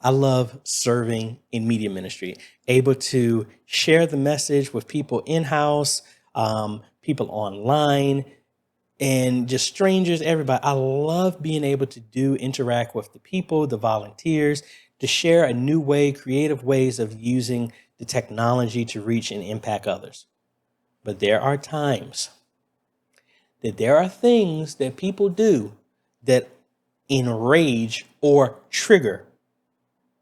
I love serving in media ministry, able to share the message with people in-house, people online, and just strangers, everybody. I love being able to interact with the people, the volunteers, to share a new way, creative ways of using the technology to reach and impact others. But there are times that there are things that people do that enrage or trigger.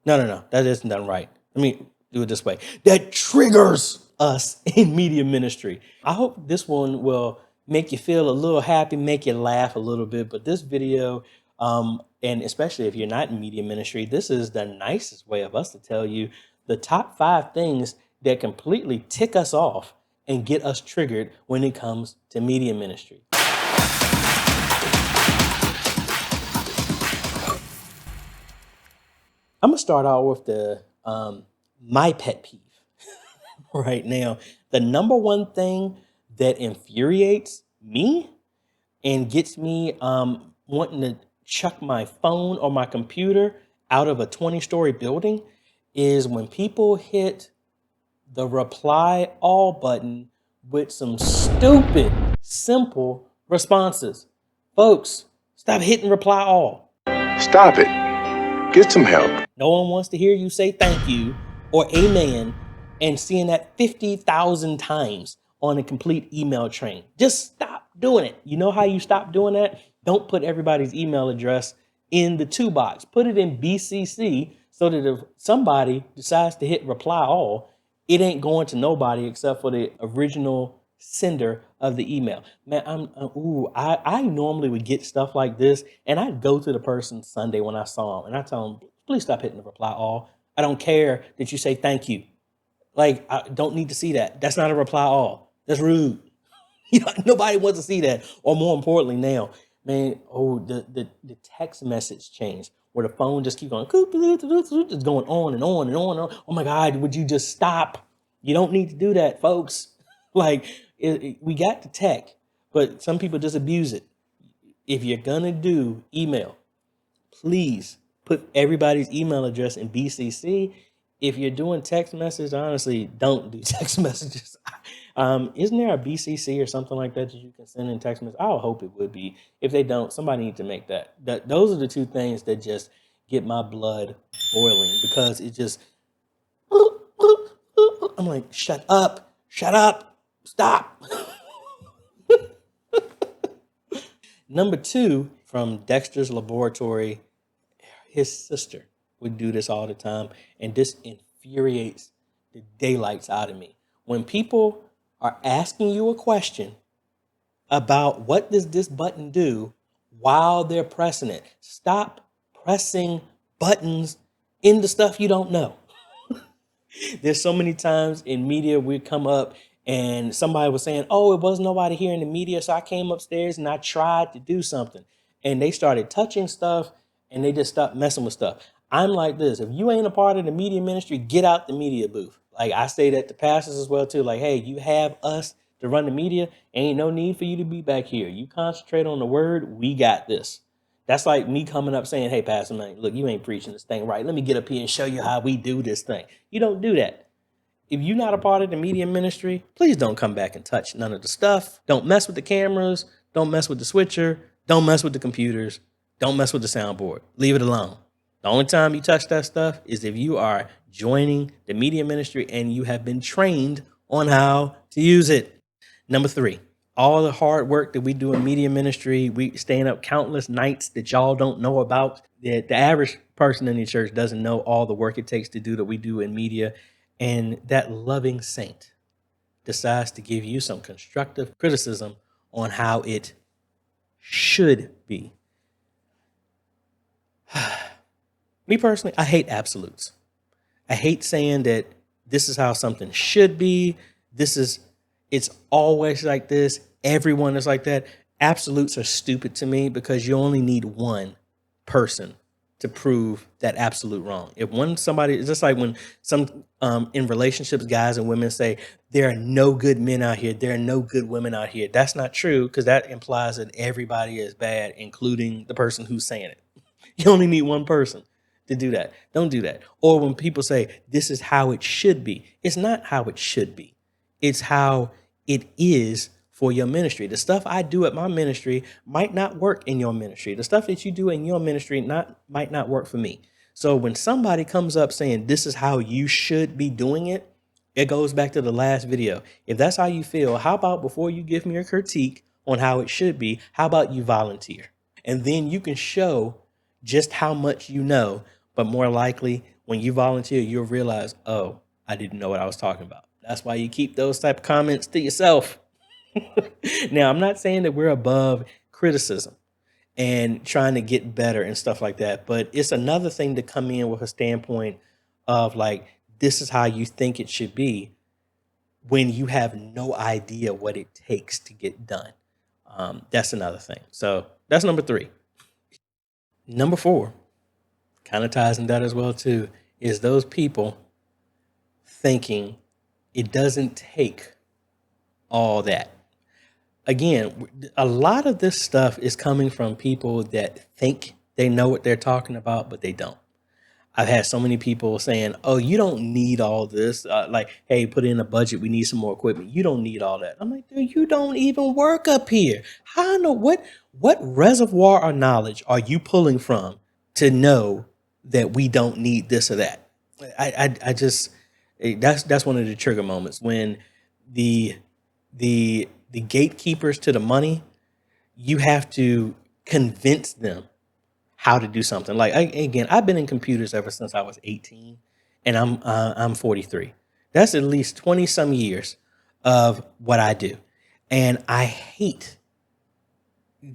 No, that isn't done right. Let me do it this way. That triggers us in media ministry. I hope this one will make you feel a little happy, make you laugh a little bit. But this video, and especially if you're not in media ministry, this is the nicest way of us to tell you the top 5 things that completely tick us off and get us triggered when it comes to media ministry. I'm gonna start out with the my pet peeve right now. The number one thing that infuriates me and gets me wanting to chuck my phone or my computer out of a 20-story building is when people hit the reply all button with some stupid, simple responses. Folks, stop hitting reply all. Stop it. Get some help. No one wants to hear you say thank you or amen and seeing that 50,000 times on a complete email train. Just stop doing it. You know how you stop doing that? Don't put everybody's email address in the to box. Put it in BCC so that if somebody decides to hit reply all, it ain't going to nobody except for the original sender of the email. Man, I normally would get stuff like this, and I'd go to the person Sunday when I saw them, and I tell them, please stop hitting the reply all. I don't care that you say thank you. Like, I don't need to see that. That's not a reply all. That's rude. Nobody wants to see that. Or more importantly now, man, the text message change where the phone just keeps going, it's going on and on and on and on. Oh my God, would you just stop? You don't need to do that, folks. Like, we got the tech, but some people just abuse it. If you're gonna do email, please put everybody's email address in BCC. If you're doing text messages, honestly, don't do text messages. Isn't there a BCC or something like that you can send in text messages? I would hope it would be. If they don't, somebody needs to make that. Those are the 2 things that just get my blood boiling, because it just, I'm like, shut up, stop. Number 2, from Dexter's Laboratory, his sister would do this all the time, and this infuriates the daylights out of me. When people are asking you a question about what does this button do while they're pressing it, stop pressing buttons in the stuff you don't know. There's so many times in media we come up and somebody was saying, oh, it wasn't nobody here in the media, so I came upstairs and I tried to do something. And they started touching stuff and they just stopped messing with stuff. I'm like this: if you ain't a part of the media ministry, get out the media booth. Like, I say that to pastors as well too. Like, hey, you have us to run the media. Ain't no need for you to be back here. You concentrate on the word. We got this. That's like me coming up saying, hey, Pastor, man, look, you ain't preaching this thing right. Let me get up here and show you how we do this thing. You don't do that. If you're not a part of the media ministry, please don't come back and touch none of the stuff. Don't mess with the cameras. Don't mess with the switcher. Don't mess with the computers. Don't mess with the soundboard. Leave it alone. The only time you touch that stuff is if you are joining the media ministry and you have been trained on how to use it. Number 3, all the hard work that we do in media ministry, we staying up countless nights that y'all don't know about. The average person in the church doesn't know all the work it takes to do that we do in media. And that loving saint decides to give you some constructive criticism on how it should be. Me personally, I hate absolutes. I hate saying that this is how something should be. It's always like this. Everyone is like that. Absolutes are stupid to me because you only need one person to prove that absolute wrong. If somebody, it's just like when some in relationships, guys and women say there are no good men out here, there are no good women out here. That's not true, because that implies that everybody is bad, including the person who's saying it. You only need one person to do that. Don't do that. Or when people say this is how it should be, it's not how it should be. It's how it is for your ministry. The stuff I do at my ministry might not work in your ministry. The stuff that you do in your ministry might not work for me. So when somebody comes up saying this is how you should be doing it, it goes back to the last video. If that's how you feel, how about before you give me a critique on how it should be, how about you volunteer? And then you can show just how much you know, but more likely when you volunteer, you'll realize, oh, I didn't know what I was talking about. That's why you keep those type of comments to yourself. Now, I'm not saying that we're above criticism and trying to get better and stuff like that, but it's another thing to come in with a standpoint of like, this is how you think it should be when you have no idea what it takes to get done. That's another thing. So that's number 3. Number 4, kind of ties in that as well too, is those people thinking it doesn't take all that. Again, a lot of this stuff is coming from people that think they know what they're talking about, but they don't. I've had so many people saying, oh, you don't need all this. Like, hey, put in a budget. We need some more equipment. You don't need all that. I'm like, dude, you don't even work up here. How I know what reservoir of knowledge are you pulling from to know that we don't need this or that? I just, that's one of the trigger moments when the gatekeepers to the money, you have to convince them how to do something. Like, again, I've been in computers ever since I was 18, and I'm 43. That's at least 20 some years of what I do, and I hate,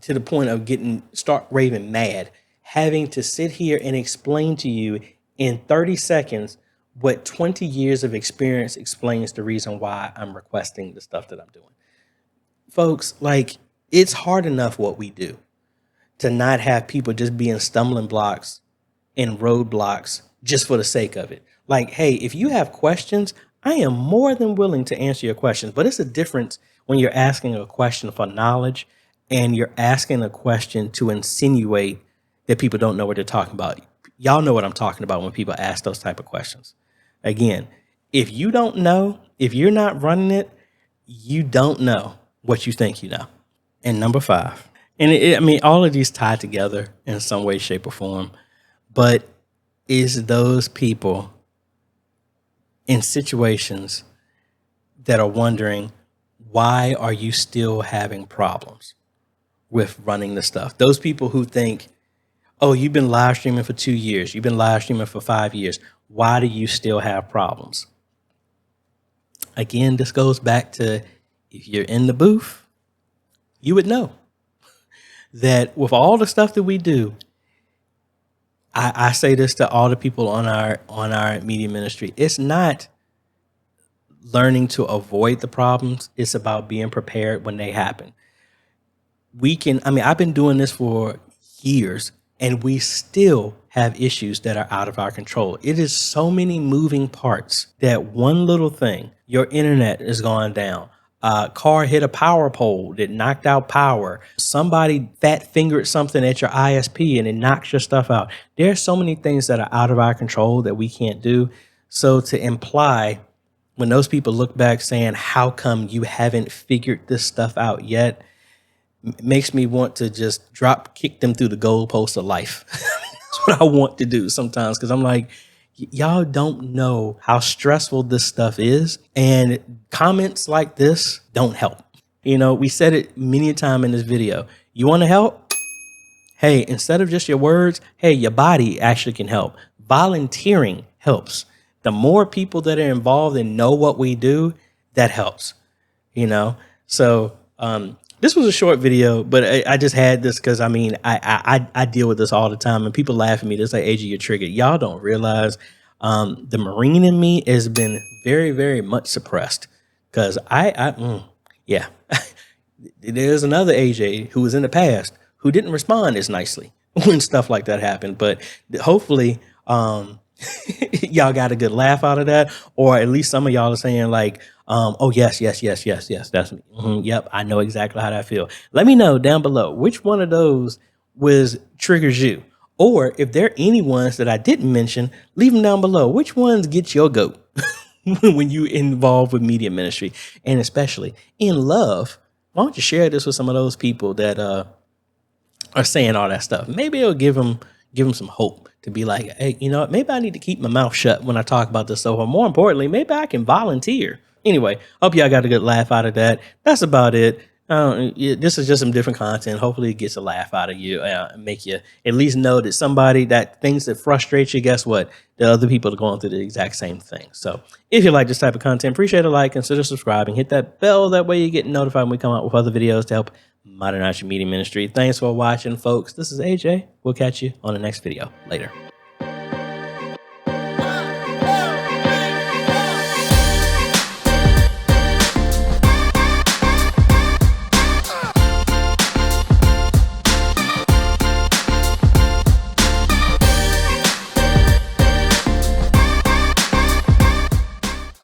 to the point of start raving mad, having to sit here and explain to you in 30 seconds what 20 years of experience explains the reason why I'm requesting the stuff that I'm doing. Folks, like, it's hard enough what we do to not have people just being stumbling blocks and roadblocks just for the sake of it. Like, hey, if you have questions, I am more than willing to answer your questions. But it's a difference when you're asking a question for knowledge and you're asking a question to insinuate that people don't know what they're talking about. Y'all know what I'm talking about when people ask those type of questions. Again, if you don't know, if you're not running it, you don't know what you think you know. And number 5, and I mean, all of these tie together in some way, shape, or form, but is those people in situations that are wondering, why are you still having problems with running the stuff? Those people who think, oh, you've been live streaming for 2 years. You've been live streaming for 5 years. Why do you still have problems? Again, this goes back to, if you're in the booth, you would know that with all the stuff that we do, I say this to all the people on our media ministry. It's not learning to avoid the problems. It's about being prepared when they happen. I've been doing this for years, and we still have issues that are out of our control. It is so many moving parts that one little thing, your internet is going down. Car hit a power pole that knocked out power. Somebody fat fingered something at your ISP and it knocks your stuff out. There's so many things that are out of our control that we can't do. So to imply, when those people look back saying, how come you haven't figured this stuff out yet, makes me want to just kick them through the goalposts of life. That's what I want to do sometimes, because I'm like, y'all don't know how stressful this stuff is, and comments like this don't help. You know, we said it many a time in this video. You want to help? Hey, instead of just your words, hey, your body actually can help. Volunteering helps. The more people that are involved and know what we do, that helps. You know, so this was a short video, but I just had this because, I mean, I deal with this all the time, and people laugh at me. They say, AJ, you're triggered. Y'all don't realize the Marine in me has been very, very much suppressed, because yeah. There's another AJ who was in the past who didn't respond as nicely when stuff like that happened. But hopefully y'all got a good laugh out of that, or at least some of y'all are saying like, oh, yes, that's me. Yep, I know exactly how that feel. Let me know down below which one of those triggers you, Or if there are any ones that I didn't mention, leave them down below. Which ones get your goat when you involved with media ministry, and especially in love? Why don't you share this with some of those people that are saying all that stuff? Maybe it'll give them some hope to be like, hey, you know what? Maybe I need to keep my mouth shut when I talk about this stuff. Or more importantly, maybe I can volunteer. Anyway, hope y'all got a good laugh out of that. That's about it. This is just some different content. Hopefully it gets a laugh out of you, and make you at least know that somebody that things that frustrate you, guess what? The other people are going through the exact same thing. So if you like this type of content, appreciate a like, consider subscribing, hit that bell. That way you get notified when we come out with other videos to help modernize your media ministry. Thanks for watching, folks. This is AJ. We'll catch you on the next video. Later.